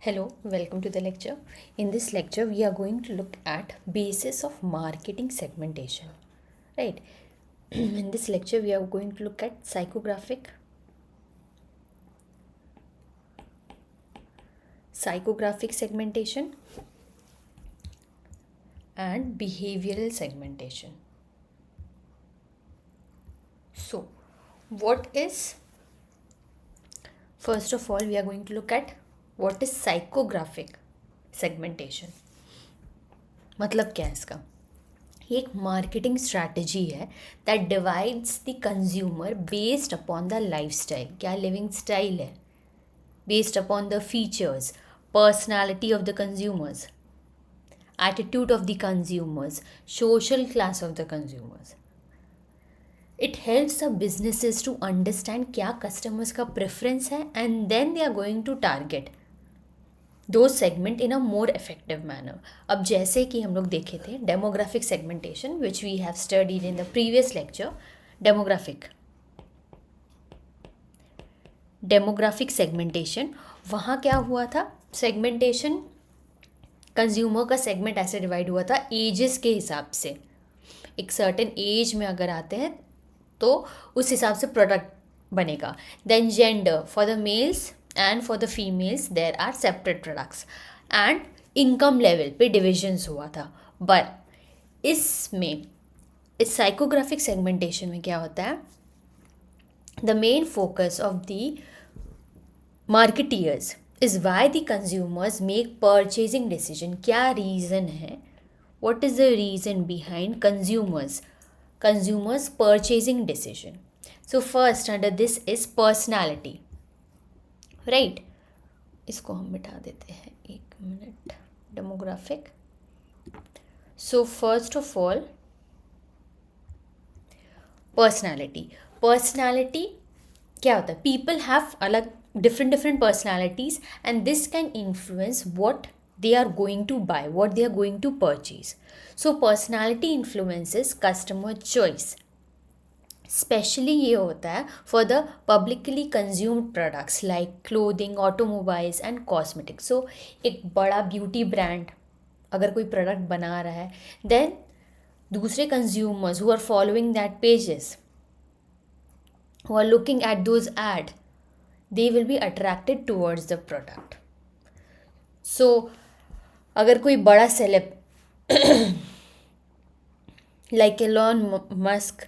Hello, welcome to the lecture. In this lecture, we are going to look at basis of marketing segmentation. Right. In this lecture, we are going to look at psychographic segmentation and behavioral segmentation. So, what is first of all, we are going to look at what is psychographic segmentation. मतलब क्या है इसका? ये एक marketing strategy है that divides the consumer based upon the lifestyle. क्या living style है, based upon the features, personality of the consumers, attitude of the consumers, social class of the consumers. It helps the businesses to understand क्या customers का preference है and then they are going to target दो segment in a more effective manner. अब जैसे कि हम लोग देखे थे demographic segmentation which we have studied in the previous lecture. Demographic segmentation, वहाँ क्या हुआ था? सेगमेंटेशन कंज्यूमर का सेगमेंट ऐसे डिवाइड हुआ था एजेस के हिसाब से. एक सर्टेन एज में अगर आते हैं तो उस हिसाब से प्रोडक्ट बनेगा. Then gender, for the males and for the females there are separate products. And income level पे डिविजन्स हुआ था. बट इसमें इस साइकोग्राफिक सेगमेंटेशन में क्या होता है? The main focus of the marketeers is why the consumers make purchasing decision. क्या रीज़न है? what is the reason behind consumers purchasing decision? So first under this is personality, right? इसको हम मिटा देते हैं, एक minute. Demographic. So first of all personality क्या होता है? पीपल हैव अलग different personalities and this can influence what they are going to buy, what they are going to purchase. So personality influences customer choice. Especially ये होता है for the publicly consumed products like clothing, automobiles and cosmetics. So एक बड़ा beauty brand अगर कोई product बना रहा है, then दूसरे consumers who are following that pages, who are looking at those ad, they will be attracted towards the product. So अगर कोई बड़ा celeb like Elon Musk,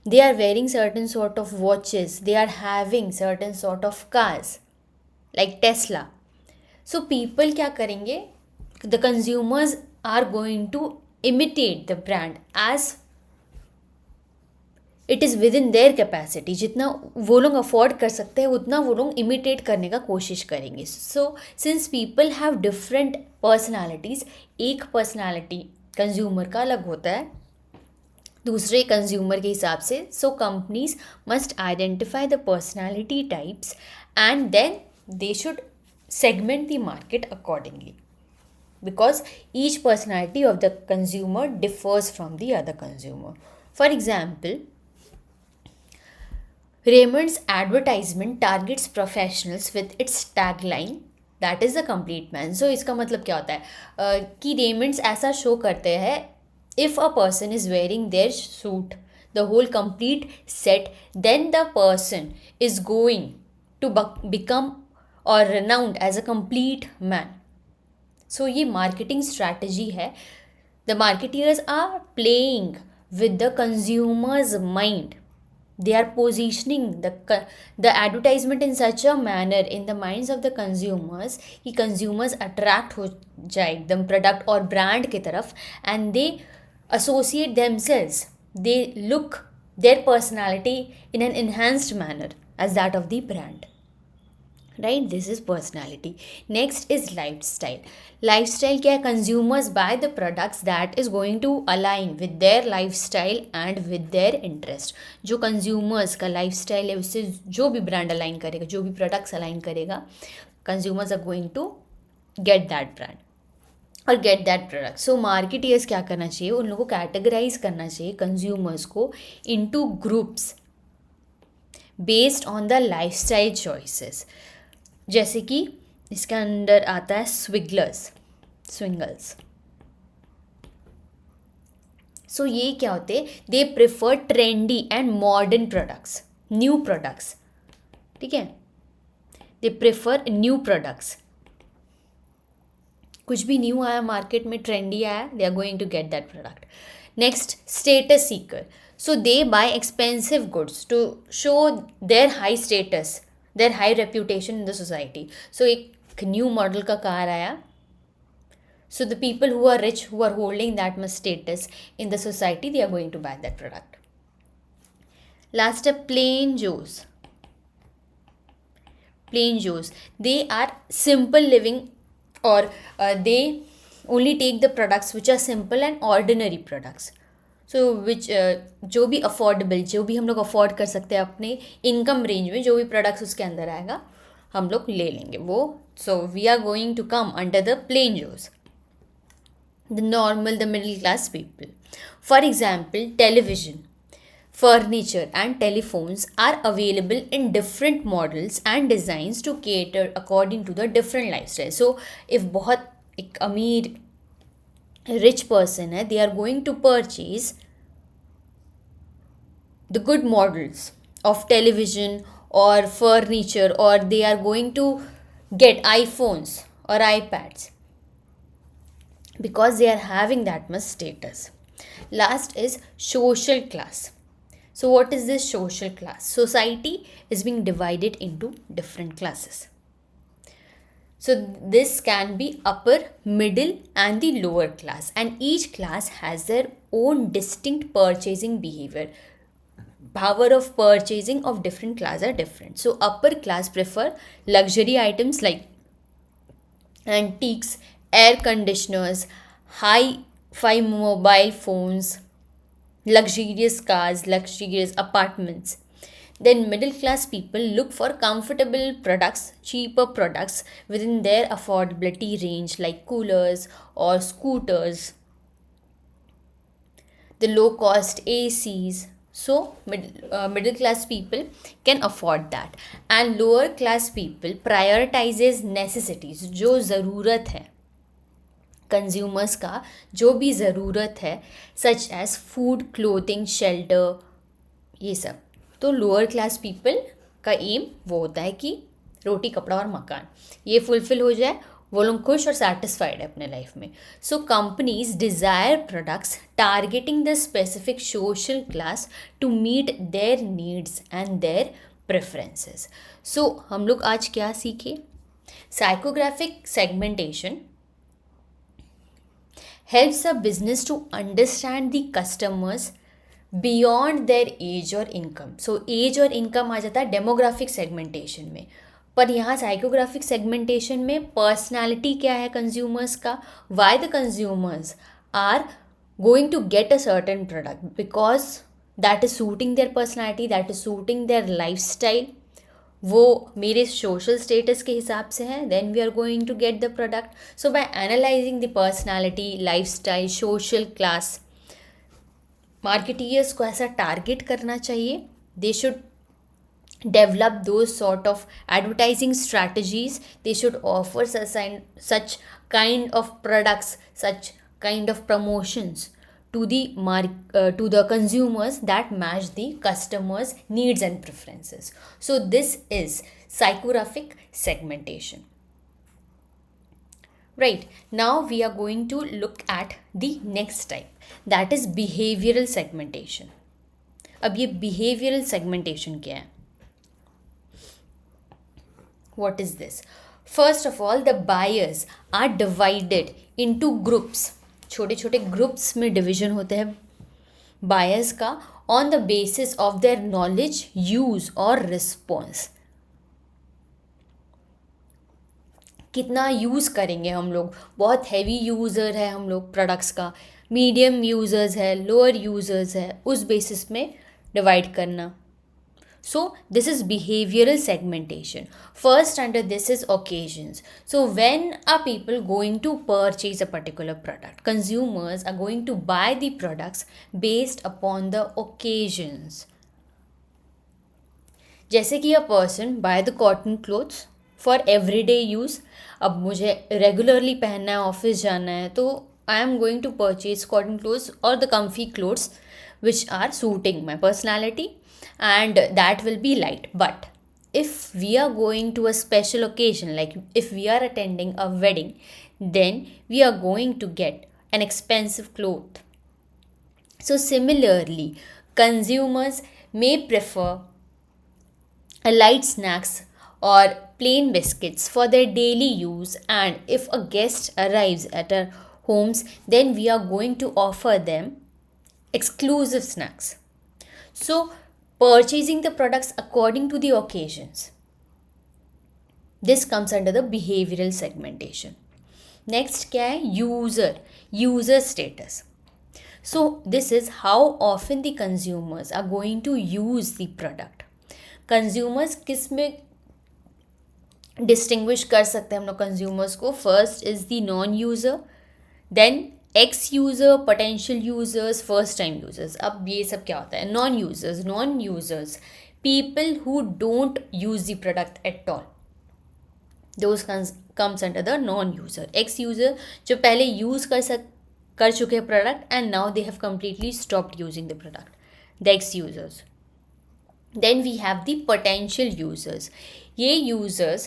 they are wearing certain sort of watches, they are having certain sort of cars like Tesla. So people क्या करेंगे? The consumers are going to imitate the brand as it is with in their capacity. जितना वो लोग afford कर सकते हैं उतना वो लोग इमिटेट करने का कोशिश करेंगे. So since people have different personalities, एक पर्सनालिटी कंज्यूमर का अलग होता है दूसरे कंज्यूमर के हिसाब से. So companies must identify the personality types and then they should segment the market accordingly, because each personality of the consumer differs from the other consumer. For example, Raymond's advertisement targets professionals with its tagline that is the complete man. So इसका मतलब क्या होता है कि Raymond's ऐसा show करते हैं if a person is wearing their suit, the whole complete set, then the person is going to become or renowned as a complete man. So ये marketing strategy है. The marketeers are playing with the consumer's mind. They are positioning the advertisement in such a manner in the minds of the consumers कि consumers attract हो जाए एकदम product और brand की तरफ, and they associate themselves, they look their personality in an enhanced manner as that of the brand. Right, this is personality. Next is lifestyle क्या है? Consumers buy the products that is going to align with their lifestyle and with their interest. जो consumers का lifestyle है उससे जो भी brand align करेगा, जो भी products align करेगा, consumers are going to get that brand और get that product. So marketeers क्या करना चाहिए? उन लोगों को categorize करना चाहिए consumers को into groups based on the lifestyle choices. जैसे कि इसके अंदर आता है स्विंगल्स. सो ये क्या होते हैं, they prefer trendy and modern products, new products. ठीक है, दे प्रेफर न्यू प्रोडक्ट्स. कुछ भी न्यू आया मार्केट में, ट्रेंडी आया, they are going to get that product. Next, status seeker. So they buy expensive goods to show their high status, their high reputation in the society. So एक new model का car आया, so the people who are rich, who are holding that much status in the society, they are going to buy that product. Last up, plain Joes, they are simple living, or they only take the products which are simple and ordinary products. So which जो भी affordable, जो भी हम लोग afford कर सकते हैं अपने इनकम रेंज में, जो भी प्रोडक्ट्स उसके अंदर आएगा हम लोग ले लेंगे वो. So we are going to come under the plain Joes. The normal, the middle class people. For example, television, furniture and telephones are available in different models and designs to cater according to the different lifestyle. So if बहुत एक अमीर rich person है, they are going to purchase the good models of television or furniture, or they are going to get iPhones or iPads because they are having that much status. Last is social class. So what is this social class? Society is being divided into different classes. So this can be upper, middle and the lower class, and each class has their own distinct purchasing behavior. Power of purchasing of different class are different. So upper class prefer luxury items like antiques, air conditioners, hi-fi mobile phones, luxurious cars, luxurious apartments. Then middle class people look for comfortable products, cheaper products within their affordability range like coolers or scooters, the low cost ACs. So middle class people can afford that, and lower class people prioritizes necessities, जो ज़रूरत है consumers का, जो भी ज़रूरत है, such as food, clothing, shelter, ये सब. तो लोअर क्लास पीपल का एम वो होता है कि रोटी, कपड़ा और मकान ये फुलफिल हो जाए, वो लोग खुश और सेटिस्फाइड है अपने लाइफ में. So companies desire products targeting the specific social class to meet their needs and their preferences. So हम लोग आज क्या सीखे? Psychographic segmentation helps a business to understand the customers beyond their age or income. So age और income आ जाता है demographic segmentation में, पर यहाँ साइकोग्राफिक सेगमेंटेशन में पर्सनालिटी क्या है कंज्यूमर्स का, why the consumers are going to get a certain product because that is suiting their personality, that is suiting their life style, वो मेरे सोशल स्टेटस के हिसाब से है, then we are going to get the product. So by analysing the personality, life style, social class, marketers को ऐसा target करना चाहिए. They should develop those sort of advertising strategies. They should offer such kind of products, such kind of promotions to the consumers that match the customers needs and preferences. So this is psychographic segmentation. Right, now we are going to look at the next type, that is behavioral segmentation. अब ये behavioral segmentation क्या है? What is this? First of all, the buyers are divided into groups. छोटे छोटे groups में division होते हैं buyers का on the basis of their knowledge, use और रिस्पॉन्स. कितना यूज़ करेंगे हम लोग, बहुत हैवी यूज़र है हम लोग प्रोडक्ट्स का, मीडियम यूज़र्स है, लोअर यूज़र्स है, उस बेसिस में डिवाइड करना. So this is behavioral segmentation. First under this is occasions. So when are people going to purchase a particular product? Consumers are going to buy the products based upon the occasions. जैसे कि a person buy the cotton clothes for everyday use. अब मुझे regularly पहनना है, office जाना है, तो I am going to purchase cotton clothes और the comfy clothes which are suiting my personality, and that will be light. But if we are going to a special occasion, like if we are attending a wedding, then we are going to get an expensive cloth. So similarly, consumers may prefer a light snacks or plain biscuits for their daily use, and if a guest arrives at our homes, then we are going to offer them exclusive snacks. So purchasing the products according to the occasions, this comes under the behavioral segmentation. Next क्या है, user status. So this is how often the consumers are going to use the product. Consumers किस में distinguish कर सकते हैं हम लोग consumers को? First is the non user, then ex user, potential users, first time users. अब ये सब क्या होता है? Non users people who don't use the product at all, those comes under the non user. Ex user जो पहले use कर चुके हैं product and now they have completely stopped using the product, the ex users. Then we have the potential users. ये users,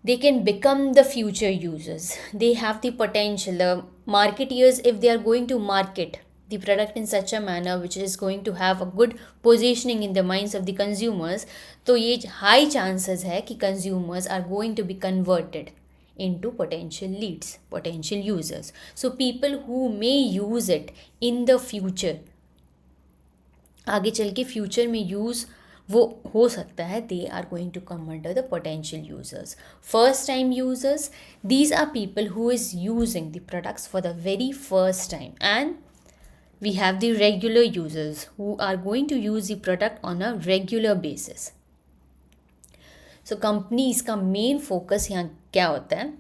they can become the future users. They have the potential. The marketeers, if they are going to market the product in such a manner which is going to have a good positioning in the minds of the consumers, तो ये high chances है कि consumers are going to be converted into potential leads, potential users. So people who may use it in the future, आगे चल के future में use वो हो सकता है, they are going to come under the potential users. First time users, these are people who is using the products for the very first time. And we have the regular users who are going to use the product on a regular basis. So companies का main focus यहाँ क्या होता है?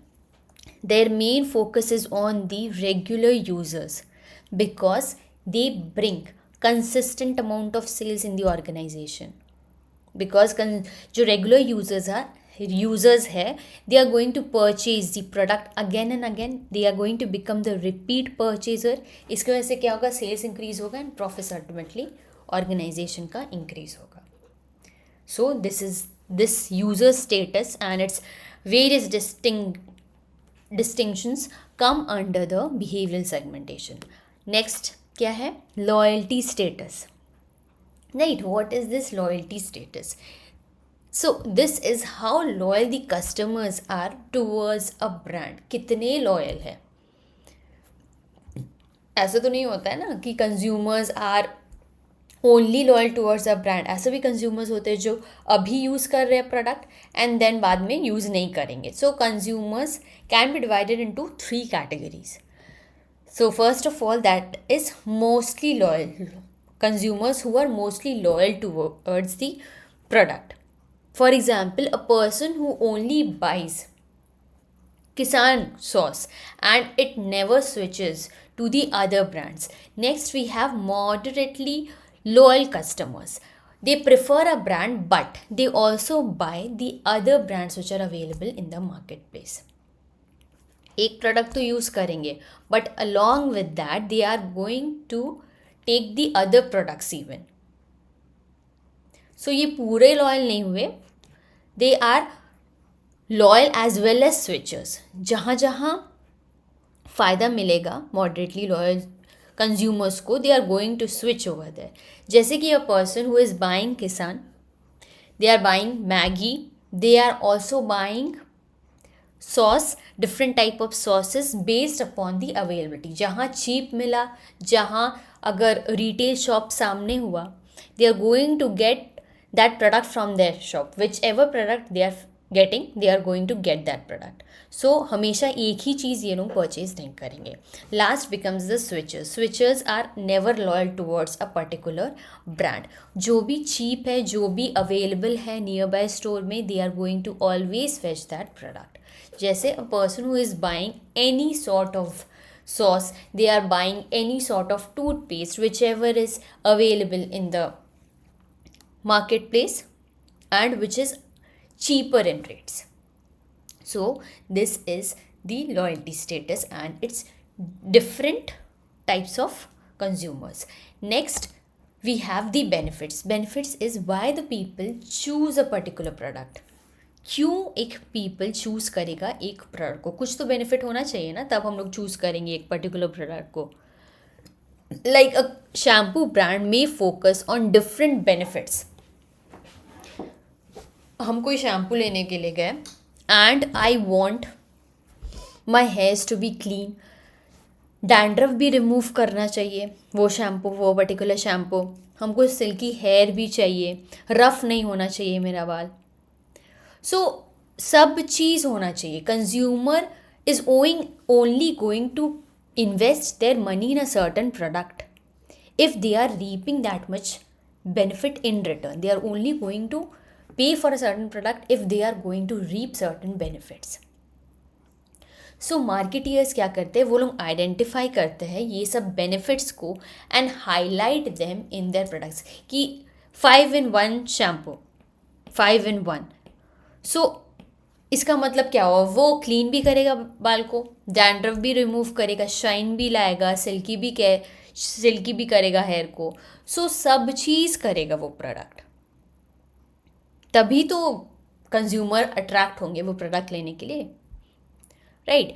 Their main focus is on the regular users because they bring consistent amount of sales in the organization. Because जो regular users है, they are going to purchase the product again and again. They are going to become the repeat purchaser. इसकी वजह से क्या होगा? Sales increase होगा and profits ultimately organization का increase होगा. So this user status and its various distinctions come under the behavioral segmentation. Next क्या है? Loyalty status. Right, what is this loyalty status? So this is how loyal the customers are towards a brand. कितने loyal है? ऐसा तो नहीं होता है ना कि consumers are only loyal towards a brand. ऐसे भी कंज्यूमर्स होते हैं जो अभी यूज़ कर रहे हैं प्रोडक्ट एंड देन बाद में यूज़ नहीं करेंगे. सो consumers can be divided into 3 categories. So first of all, that is mostly loyal consumers who are mostly loyal towards the product. For example, a person who only buys Kisan sauce and it never switches to the other brands. Next, we have moderately loyal customers. They prefer a brand, but they also buy the other brands which are available in the marketplace. एक product तो use करेंगे but along with that they are going to take the other products even. So ये पूरे loyal नहीं हुए, they are loyal as well as switchers. जहाँ जहाँ फ़ायदा मिलेगा मॉडरेटली लॉयल कंज्यूमर्स को, they are going to switch over there. जैसे कि a person who is buying Kissan, they are buying Maggi, they are also buying sauce, different type of sauces based upon the availability. जहाँ cheap मिला, जहाँ अगर retail shop सामने हुआ, they are going to get that product from their shop. Whichever product they are getting, they are going to get that product. So हमेशा एक ही चीज़ ये लोग purchase नहीं करेंगे. Last becomes the switchers. Switchers are never loyal towards a particular brand. जो भी cheap है, जो भी available है nearby store में, they are going to always fetch that product. जैसे a person who is buying any sort of sauce, they are buying any sort of toothpaste whichever is available in the marketplace and which is cheaper in rates. So this is the loyalty status and its different types of consumers. Next, we have the benefits. Benefits is why the people choose a particular product. क्यों एक people choose करेगा एक product को? कुछ तो benefit होना चाहिए ना, तब हम लोग चूज़ करेंगे एक पर्टिकुलर प्रोडक्ट को. Like a shampoo brand may focus on different benefits. हम कोई शैम्पू लेने के लिए गए and I want my hairs to be clean. Dandruff भी रिमूव करना चाहिए वो शैम्पू, वो पर्टिकुलर शैम्पू. हमको सिल्की हेयर भी चाहिए, रफ नहीं होना चाहिए मेरा बाल. सो सब चीज़ होना चाहिए. Consumer is owing only going to invest their money in a certain product if they are reaping that much benefit in return. They are only going to pay for a certain product if they are going to reap certain benefits. So marketeers क्या करते हैं, वो लोग identify करते हैं ये सब benefits को and highlight them in their products कि 5-in-1 शैम्पू, 5-in-1. सो इसका मतलब क्या हुआ, वो क्लीन भी करेगा बाल को, डैंड्रफ भी रिमूव करेगा, शाइन भी लाएगा, सिल्की भी करेगा हेयर को. सो सब चीज़ करेगा वो प्रोडक्ट. तभी तो कंज्यूमर अट्रैक्ट होंगे वो प्रोडक्ट लेने के लिए, right.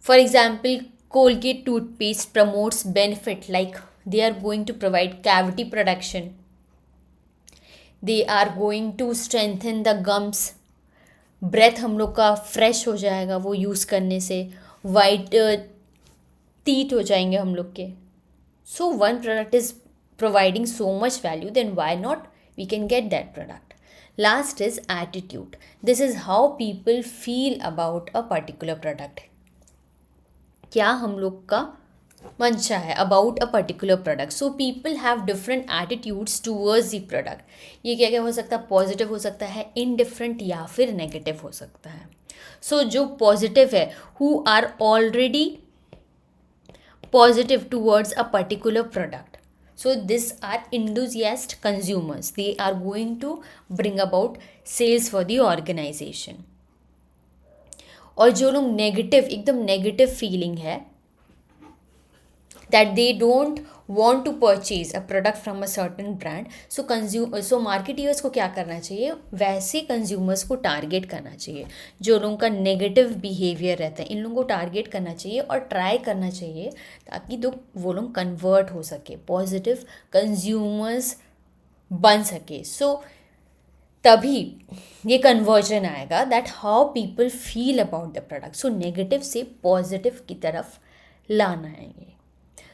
For example, Colgate toothpaste promotes benefit like they are going to provide cavity production, they are going to strengthen the gums. Breath हम लोग का फ्रेश हो जाएगा वो यूज़ करने से, वाइट टीथ हो जाएंगे हम लोग के. So one product is providing so much value, then why not we can get that product. Last is attitude. This is how people feel about a particular product. क्या हम लोग का मंशा है about a particular product. So people have different attitudes towards the product. ये क्या क्या हो सकता है, पॉजिटिव हो सकता है, इनडिफरेंट या फिर नेगेटिव हो सकता है. सो जो पॉजिटिव है, who are already positive towards a particular product. So this are enthusiast consumers. They are going to bring about sales for the organization. और जो लोग नेगेटिव, एकदम नेगेटिव फीलिंग है, that they don't want to purchase a product from a certain brand. So marketeers को क्या करना चाहिए, वैसे consumers को टारगेट करना चाहिए. जो लोगों का नेगेटिव बिहेवियर रहता है, इन लोगों को टारगेट करना चाहिए और ट्राई करना चाहिए ताकि वो लोग कन्वर्ट हो सके, पॉजिटिव कंज्यूमर्स बन सके. सो तभी ये कन्वर्जन आएगा, that how people feel about the product. So negative से पॉजिटिव की तरफ लाना है ये.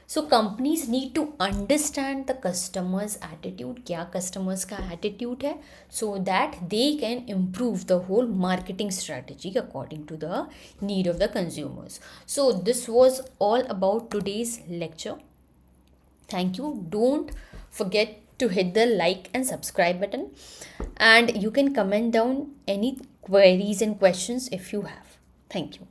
So companies need to understand the customers attitude, क्या कस्टमर्स का एटीट्यूड है, so that they can improve the whole marketing strategy according to the need of the consumers. So this was all about today's lecture. Thank you. Don't forget to hit the like and subscribe button, and you can comment down any queries and questions if you have. Thank you.